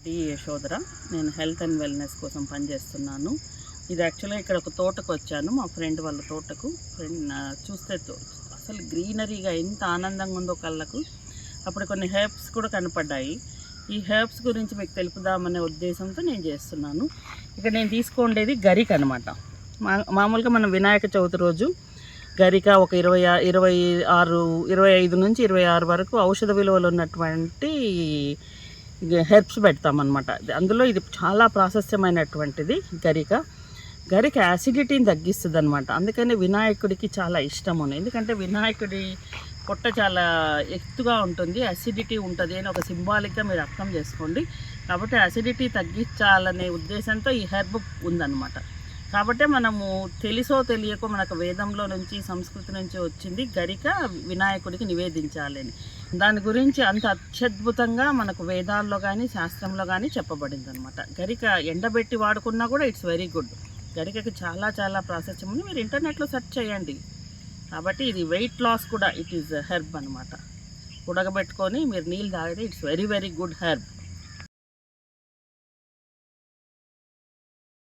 D Yashodhara. నేను health and wellness కోసం పనిచేస్తున్నాను. ఇది యాక్చువల్గా ఇక్కడ ఒక తోటకు వచ్చాను, మా ఫ్రెండ్ వాళ్ళ తోటకు. చూస్తే అసలు గ్రీనరీగా ఎంత ఆనందంగా ఉందో కళ్ళకు. అప్పుడు కొన్ని హెర్బ్స్ కూడా కనపడ్డాయి. ఈ హెర్బ్స్ గురించి మీకు తెలుపుదామనే ఉద్దేశంతో నేను చేస్తున్నాను. ఇక్కడ నేను తీసుకోండేది గరిక అనమాట. మామూలుగా మనం వినాయక చవితి రోజు గరిక ఒక 25 నుంచి 26 వరకు ఔషధ విలువలు ఉన్నటువంటి హెర్బ్స్ పెడతామన్నమాట. అందులో ఇది చాలా ప్రాశస్త్యమైనటువంటిది గరిక యాసిడిటీని తగ్గిస్తుంది అనమాట. అందుకని వినాయకుడికి చాలా ఇష్టము. ఎందుకంటే వినాయకుడి పొట్ట చాలా ఎత్తుగా ఉంటుంది, అసిడిటీ ఉంటుంది అని ఒక సింబాలిక్గా మీరు అర్థం చేసుకోండి. కాబట్టి అసిడిటీ తగ్గించాలనే ఉద్దేశంతో ఈ హెర్బ్ ఉందన్నమాట. కాబట్టి మనము తెలుసో తెలియకో మనకు వేదంలో నుంచి సంస్కృతి నుంచి వచ్చింది గరిక వినాయకుడికి నివేదించాలని. దాని గురించి అంత అత్యద్భుతంగా మనకు వేదాల్లో కానీ శాస్త్రంలో కానీ చెప్పబడింది అనమాట. గరిక ఎండబెట్టి వాడుకున్నా కూడా ఇట్స్ వెరీ గుడ్. గరికకి చాలా చాలా ప్రాశస్త్యం ఉంది, మీరు ఇంటర్నెట్లో సెర్చ్ చేయండి. కాబట్టి ఇది వెయిట్ లాస్ కూడా ఇట్ ఈస్ హెర్బ్ అనమాట. ఉడకబెట్టుకొని మీరు నీళ్ళు తాగితే it's very very good herb.